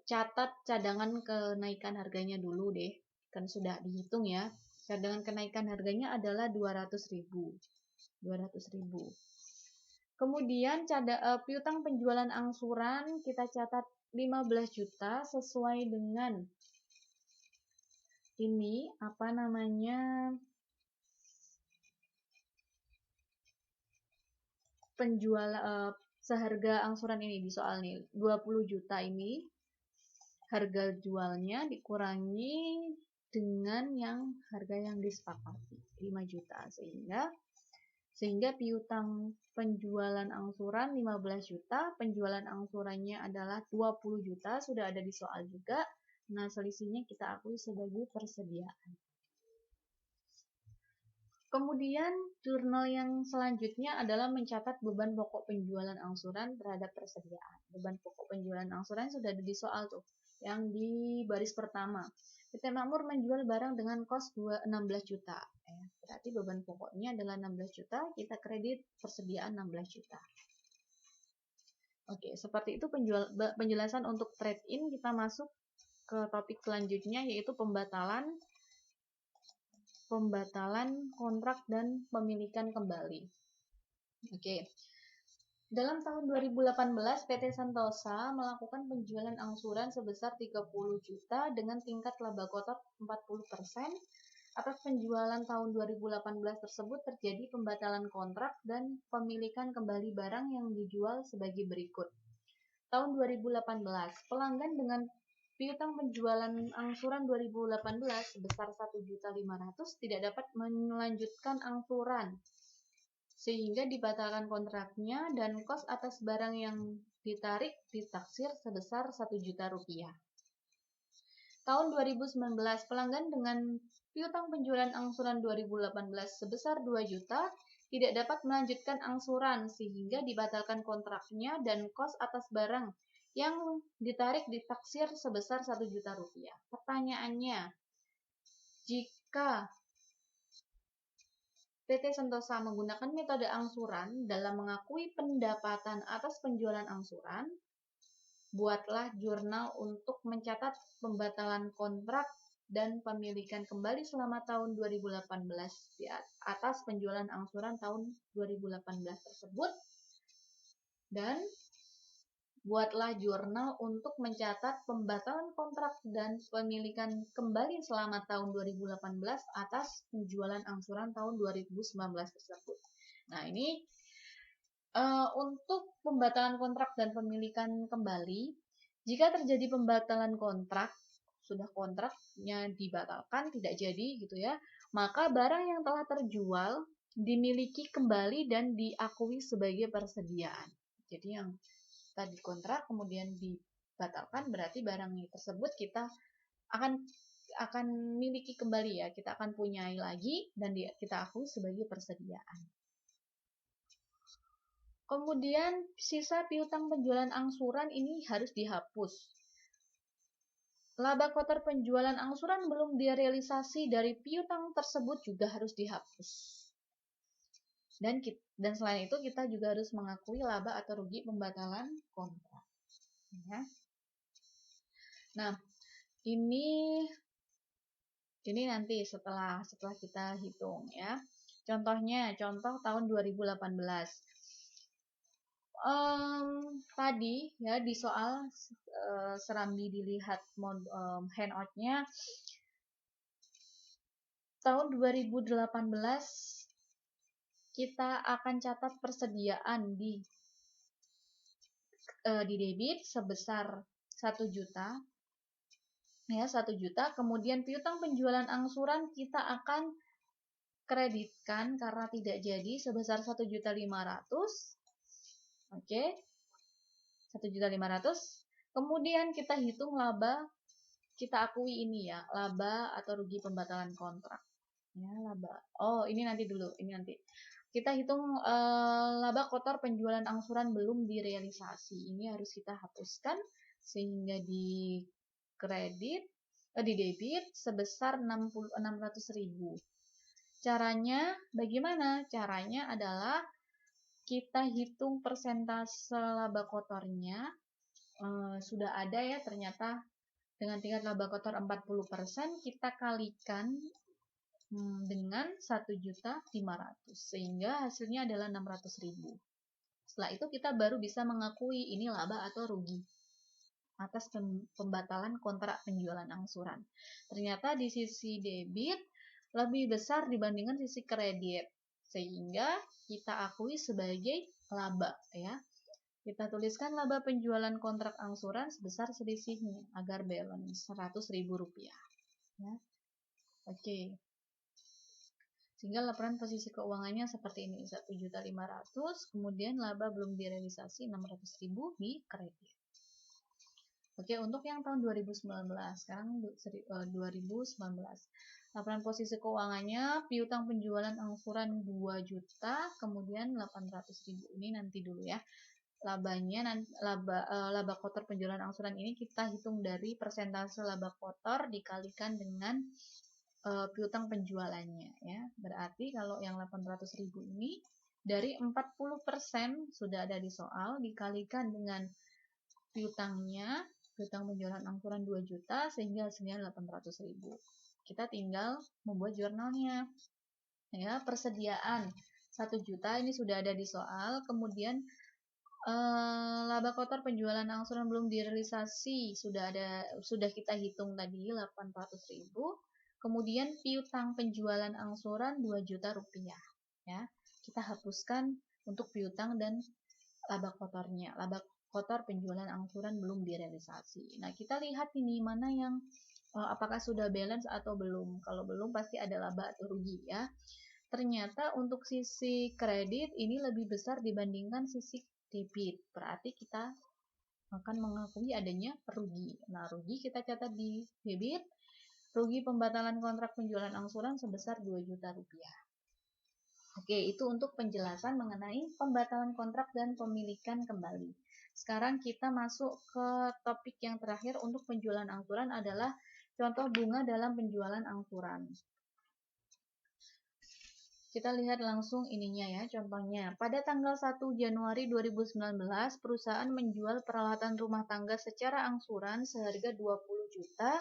Speaker 1: catat cadangan kenaikan harganya dulu deh. Kan sudah dihitung ya. Cadangan kenaikan harganya adalah 200.000. Kemudian piutang penjualan angsuran kita catat 15 juta sesuai dengan ini seharga angsuran ini di soal nih 20 juta ini harga jualnya dikurangi dengan harga yang disepakati 5 juta sehingga piutang penjualan angsuran 15 juta, penjualan angsurannya adalah 20 juta, sudah ada di soal juga. Nah, selisihnya kita akui sebagai persediaan. Kemudian, jurnal yang selanjutnya adalah mencatat beban pokok penjualan angsuran terhadap persediaan. Beban pokok penjualan angsuran sudah ada di soal tuh, yang di baris pertama. PT Makmur menjual barang dengan kos 16 juta. Berarti beban pokoknya adalah 16 juta, kita kredit persediaan 16 juta. Oke, seperti itu penjelasan untuk trade-in. Kita masuk ke topik selanjutnya, yaitu pembatalan kontrak dan pemilikan kembali. Oke. Dalam tahun 2018, PT Santosa melakukan penjualan angsuran sebesar 30 juta dengan tingkat laba kotor 40%. Atas penjualan tahun 2018 tersebut terjadi pembatalan kontrak dan pemilikan kembali barang yang dijual sebagai berikut. Tahun 2018, pelanggan dengan piutang penjualan angsuran 2018 sebesar 1.500.000 tidak dapat melanjutkan angsuran, sehingga dibatalkan kontraknya dan kos atas barang yang ditarik ditaksir sebesar 1 juta rupiah. Tahun 2019, pelanggan dengan piutang penjualan angsuran 2018 sebesar 2 juta tidak dapat melanjutkan angsuran sehingga dibatalkan kontraknya dan kos atas barang yang ditarik ditaksir sebesar 1 juta rupiah. Pertanyaannya, jika PT Santosa menggunakan metode angsuran dalam mengakui pendapatan atas penjualan angsuran, buatlah jurnal untuk mencatat pembatalan kontrak dan pemilikan kembali selama tahun 2018 di atas penjualan angsuran tahun 2018 tersebut, dan buatlah jurnal untuk mencatat pembatalan kontrak dan pemilikan kembali selama tahun 2018 atas penjualan angsuran tahun 2019 tersebut. Nah, ini untuk pembatalan kontrak dan pemilikan kembali, jika terjadi pembatalan kontrak, sudah kontraknya dibatalkan, tidak jadi gitu ya, maka barang yang telah terjual dimiliki kembali dan diakui sebagai persediaan. Jadi yang tadi kontrak kemudian dibatalkan, berarti barang tersebut kita akan miliki kembali ya, kita akan punyai lagi dan kita akui sebagai persediaan. Kemudian sisa piutang penjualan angsuran ini harus dihapus. Laba kotor penjualan angsuran belum direalisasi dari piutang tersebut juga harus dihapus. Dan selain itu kita juga harus mengakui laba atau rugi pembatalan kontrak. Ya. Nah, ini nanti setelah kita hitung ya. Contohnya, contoh tahun 2018. Tadi ya di soal Serambi dilihat handoutnya tahun 2018 kita akan catat persediaan di debit sebesar 1 juta ya, 1 juta. Kemudian piutang penjualan angsuran kita akan kreditkan karena tidak jadi sebesar 1.500.000. Oke. 1.500.000. Kemudian kita hitung laba, kita akui ini ya, laba atau rugi pembatalan kontrak. Ya, laba. Oh, ini nanti dulu, ini nanti. Kita hitung laba kotor penjualan angsuran belum direalisasi. Ini harus kita hapuskan sehingga di debit sebesar 600.000. Caranya bagaimana? Caranya adalah kita hitung persentase laba kotornya. Sudah ada ya ternyata dengan tingkat laba kotor 40%, kita kalikan dengan 1.500.000 sehingga hasilnya adalah 600.000. Setelah itu kita baru bisa mengakui ini laba atau rugi atas pembatalan kontrak penjualan angsuran. Ternyata di sisi debit lebih besar dibandingkan sisi kredit sehingga kita akui sebagai laba ya. Kita tuliskan laba penjualan kontrak angsuran sebesar selisihnya agar balance Rp100.000 ya. Oke. Sehingga laporan posisi keuangannya seperti ini, 1.500.000, kemudian laba belum direalisasi 600.000 di kredit. Oke, untuk yang tahun 2019, sekarang 2019. Laporan posisi keuangannya, piutang penjualan angsuran 2 juta, kemudian 800.000. Ini nanti dulu ya. Labanya, laba kotor penjualan angsuran ini kita hitung dari persentase laba kotor dikalikan dengan piutang penjualannya ya. Berarti kalau yang 800.000 ini dari 40% sudah ada di soal dikalikan dengan piutangnya, piutang penjualan angsuran 2 juta sehingga hasilnya 800.000. Kita tinggal membuat jurnalnya. Ya, persediaan 1 juta ini sudah ada di soal, kemudian laba kotor penjualan angsuran belum direalisasi sudah kita hitung tadi 800.000. Kemudian piutang penjualan angsuran 2 juta rupiah ya. Kita hapuskan untuk piutang dan laba kotornya. Laba kotor penjualan angsuran belum direalisasi. Nah, kita lihat ini mana yang apakah sudah balance atau belum. Kalau belum pasti ada laba atau rugi ya. Ternyata untuk sisi kredit ini lebih besar dibandingkan sisi debit. Berarti kita akan mengakui adanya rugi. Nah, rugi kita catat di debit. Rugi pembatalan kontrak penjualan angsuran sebesar 2 juta rupiah. Oke, itu untuk penjelasan mengenai pembatalan kontrak dan pemilikan kembali. Sekarang kita masuk ke topik yang terakhir untuk penjualan angsuran adalah contoh bunga dalam penjualan angsuran. Kita lihat langsung ininya ya, contohnya. Pada tanggal 1 Januari 2019, perusahaan menjual peralatan rumah tangga secara angsuran seharga 20 juta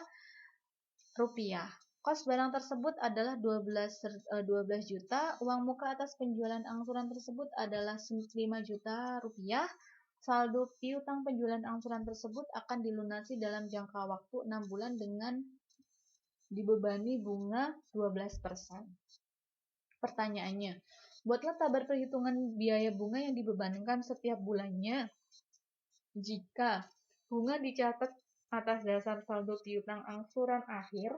Speaker 1: rupiah. Kos barang tersebut adalah 12 juta. Uang muka atas penjualan angsuran tersebut adalah 5 juta rupiah. Saldo piutang penjualan angsuran tersebut akan dilunasi dalam jangka waktu 6 bulan dengan dibebani bunga 12%. Pertanyaannya, buatlah tabel perhitungan biaya bunga yang dibebankan setiap bulannya. Jika bunga dicatat atas dasar saldo piutang angsuran akhir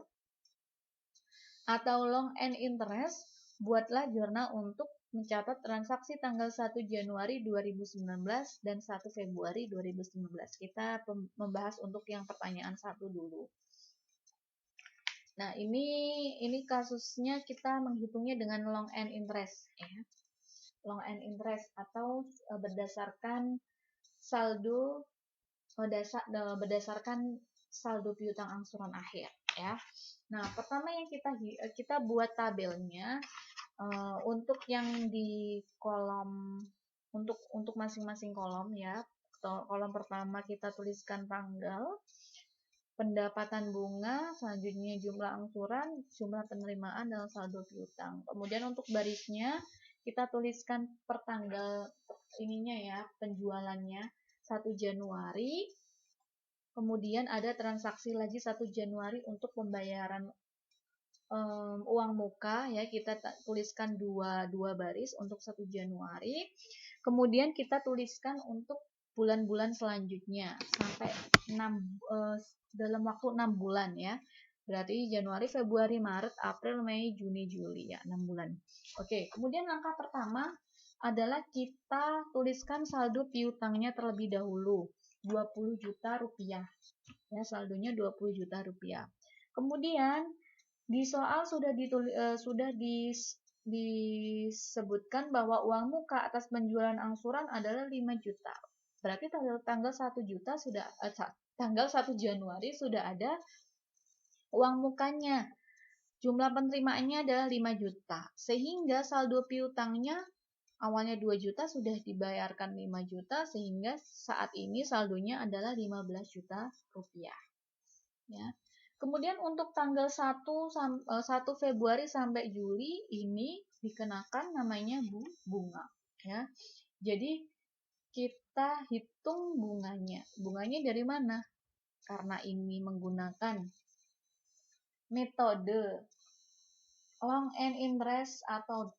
Speaker 1: atau long end interest, buatlah jurnal untuk mencatat transaksi tanggal 1 Januari 2019 dan 1 Februari 2019. Kita membahas untuk yang pertanyaan 1 dulu. Nah, ini kasusnya kita menghitungnya dengan long end interest ya. Long end interest atau berdasarkan saldo berdasarkan saldo piutang angsuran akhir ya. Nah, pertama yang kita buat tabelnya untuk yang di kolom untuk masing-masing kolom ya. Kolom pertama kita tuliskan tanggal, pendapatan bunga, selanjutnya jumlah angsuran, jumlah penerimaan, dan saldo piutang. Kemudian untuk barisnya kita tuliskan per tanggal ininya ya, penjualannya 1 Januari. Kemudian ada transaksi lagi 1 Januari untuk pembayaran uang muka ya, kita tuliskan dua baris untuk 1 Januari. Kemudian kita tuliskan untuk bulan-bulan selanjutnya sampai dalam waktu 6 bulan ya. Berarti Januari, Februari, Maret, April, Mei, Juni, Juli ya, 6 bulan. Oke, kemudian langkah pertama adalah kita tuliskan saldo piutangnya terlebih dahulu, 20 juta rupiah. Ya, saldonya 20 juta rupiah. Kemudian di soal sudah disebutkan bahwa uang muka atas penjualan angsuran adalah 5 juta. Berarti tanggal 1 juta sudah tanggal 1 Januari sudah ada uang mukanya. Jumlah penerimaannya adalah 5 juta. Sehingga saldo piutangnya awalnya 2 juta sudah dibayarkan 5 juta sehingga saat ini saldonya adalah 15 juta rupiah. Ya. Kemudian untuk tanggal 1 Februari sampai Juli ini dikenakan namanya bunga ya. Jadi kita hitung bunganya. Bunganya dari mana? Karena ini menggunakan metode long end interest atau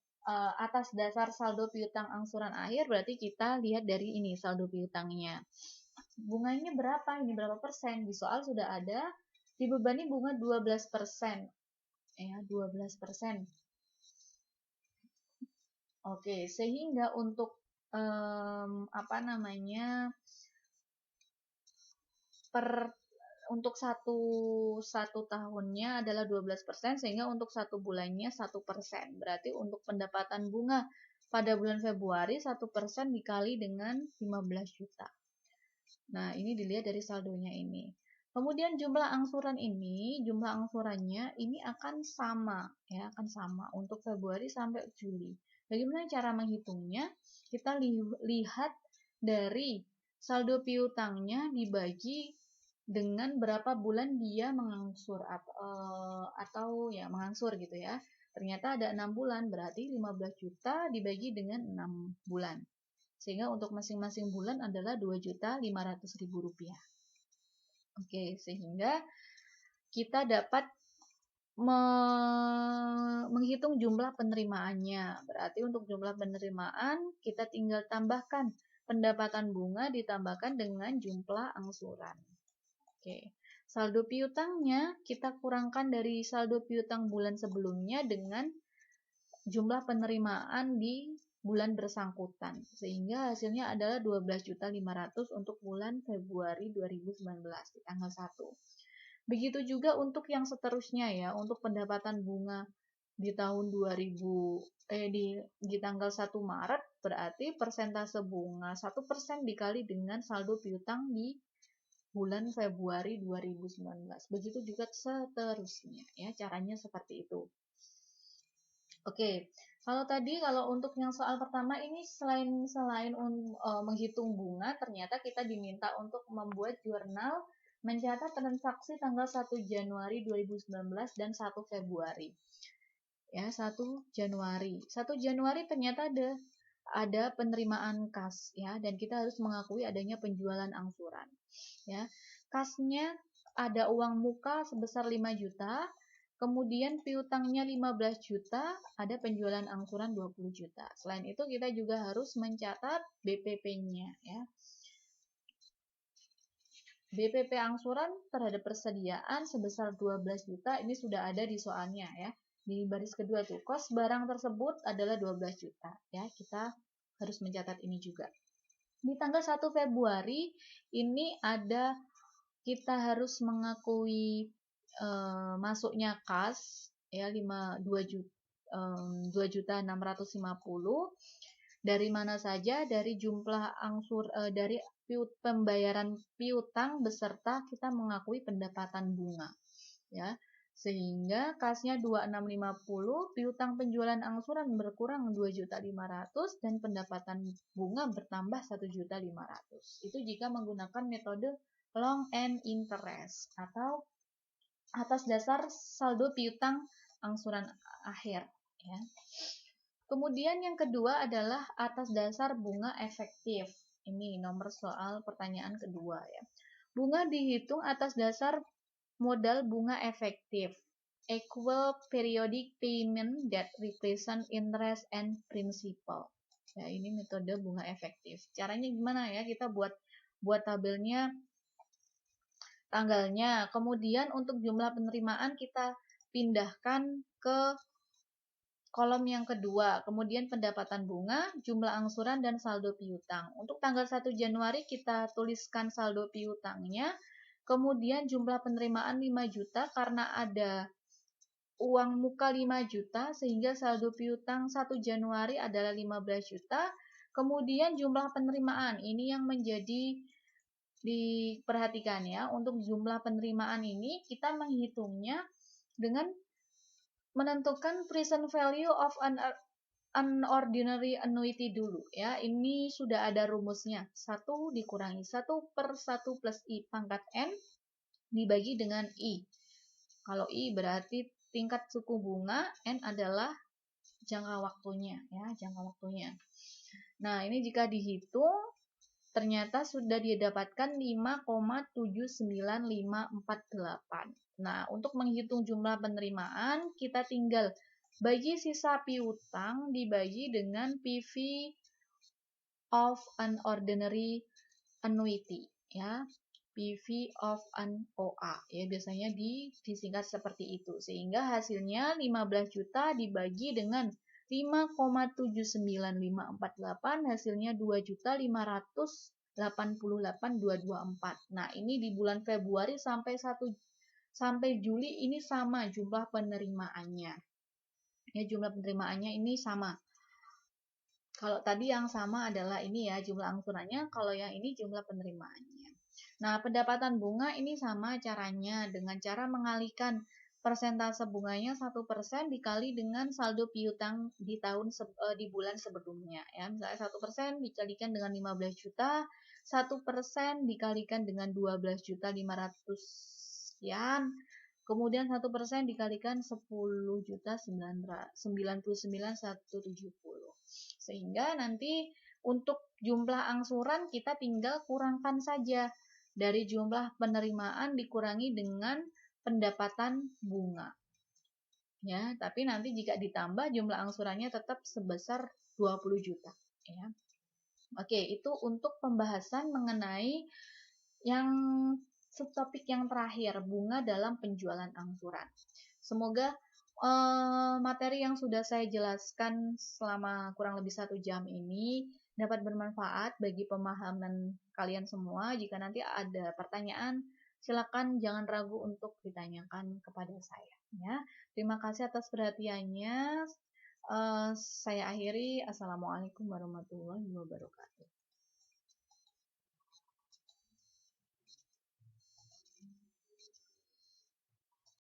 Speaker 1: atas dasar saldo piutang angsuran akhir, berarti kita lihat dari ini saldo piutangnya. Bunganya berapa? Ini berapa persen? Di soal sudah ada dibebani bunga 12%. Ya, 12%. Oke, sehingga untuk untuk satu tahunnya adalah 12%, sehingga untuk satu bulannya 1%. Berarti untuk pendapatan bunga pada bulan Februari 1% dikali dengan 15 juta. Nah, ini dilihat dari saldonya ini. Kemudian jumlah angsurannya ini akan sama ya, akan sama untuk Februari sampai Juli. Bagaimana cara menghitungnya? Kita lihat dari saldo piutangnya dibagi dengan berapa bulan dia mengangsur atau ya mengangsur gitu ya. Ternyata ada 6 bulan, berarti 15 juta dibagi dengan 6 bulan. Sehingga untuk masing-masing bulan adalah 2.500.000 rupiah. Oke, sehingga kita dapat menghitung jumlah penerimaannya. Berarti untuk jumlah penerimaan kita tinggal tambahkan pendapatan bunga ditambahkan dengan jumlah angsuran. Oke, saldo piutangnya kita kurangkan dari saldo piutang bulan sebelumnya dengan jumlah penerimaan di bulan bersangkutan, sehingga hasilnya adalah 12.500.000 untuk bulan Februari 2019 di tanggal 1. Begitu juga untuk yang seterusnya ya, untuk pendapatan bunga di tahun di tanggal 1 Maret, berarti persentase bunga 1% dikali dengan saldo piutang di bulan Februari 2019. Begitu juga seterusnya ya, caranya seperti itu. Oke, kalau untuk yang soal pertama ini selain menghitung bunga, ternyata kita diminta untuk membuat jurnal mencatat transaksi tanggal 1 Januari 2019 dan 1 Februari. Ya, 1 Januari. 1 Januari ternyata ada penerimaan kas ya, dan kita harus mengakui adanya penjualan angsuran. Ya. Kasnya ada uang muka sebesar 5 juta. Kemudian piutangnya 15 juta, ada penjualan angsuran 20 juta. Selain itu kita juga harus mencatat BPP-nya ya. BPP angsuran terhadap persediaan sebesar 12 juta, ini sudah ada di soalnya ya. Di baris kedua tuh, kos barang tersebut adalah 12 juta. Ya, kita harus mencatat ini juga. Di tanggal 1 Februari ini ada kita harus mengakui masuknya kas ya 2 juta 650. Dari mana saja? Dari jumlah angsur dari pembayaran piutang beserta kita mengakui pendapatan bunga ya. Sehingga kasnya 2650, piutang penjualan angsuran berkurang 2.500.000 dan pendapatan bunga bertambah 1.500.000. Itu jika menggunakan metode long end interest atau atas dasar saldo piutang angsuran akhir ya. Kemudian yang kedua adalah atas dasar bunga efektif. Ini nomor soal pertanyaan kedua ya. Bunga dihitung atas dasar modal bunga efektif. Equal periodic payment that represent interest and principal. Ya, ini metode bunga efektif. Caranya gimana ya? Kita buat tabelnya, tanggalnya. Kemudian untuk jumlah penerimaan kita pindahkan ke kolom yang kedua, kemudian pendapatan bunga, jumlah angsuran, dan saldo piutang. Untuk tanggal 1 Januari kita tuliskan saldo piutangnya, kemudian jumlah penerimaan 5 juta karena ada uang muka 5 juta, sehingga saldo piutang 1 Januari adalah 15 juta. Kemudian jumlah penerimaan, ini yang menjadi diperhatikan ya, untuk jumlah penerimaan ini kita menghitungnya dengan menentukan present value of an ordinary annuity dulu ya. Ini sudah ada rumusnya. 1 dikurangi 1 per 1 plus I pangkat N dibagi dengan I. Kalau I berarti tingkat suku bunga, N adalah jangka waktunya ya, jangka waktunya. Nah, ini jika dihitung ternyata sudah didapatkan 5,79548. Nah, untuk menghitung jumlah penerimaan, kita tinggal bagi sisa piutang dibagi dengan PV of an ordinary annuity ya. PV of an OA ya, biasanya disingkat seperti itu. Sehingga hasilnya 15 juta dibagi dengan 5,79548, hasilnya 2.588.224. Nah, ini di bulan Februari sampai Juli ini sama jumlah penerimaannya. Ya, jumlah penerimaannya ini sama. Kalau tadi yang sama adalah ini ya, jumlah angsurannya, kalau yang ini jumlah penerimaannya. Nah, pendapatan bunga ini sama caranya dengan cara mengalihkan persentase bunganya 1% dikali dengan saldo piutang di bulan sebelumnya ya. Misalnya 1% dikalikan dengan 15 juta, 1% dikalikan dengan 12.500 sekian. Kemudian 1% dikalikan 10.999.170. Sehingga nanti untuk jumlah angsuran kita tinggal kurangkan saja dari jumlah penerimaan dikurangi dengan pendapatan bunga. Ya, tapi nanti jika ditambah jumlah angsurannya tetap sebesar 20 juta ya. Oke, itu untuk pembahasan mengenai yang subtopik yang terakhir, bunga dalam penjualan angsuran. Semoga materi yang sudah saya jelaskan selama kurang lebih 1 jam ini dapat bermanfaat bagi pemahaman kalian semua. Jika nanti ada pertanyaan, silakan jangan ragu untuk ditanyakan kepada saya. Ya, terima kasih atas perhatiannya. Saya akhiri. Assalamualaikum warahmatullahi wabarakatuh.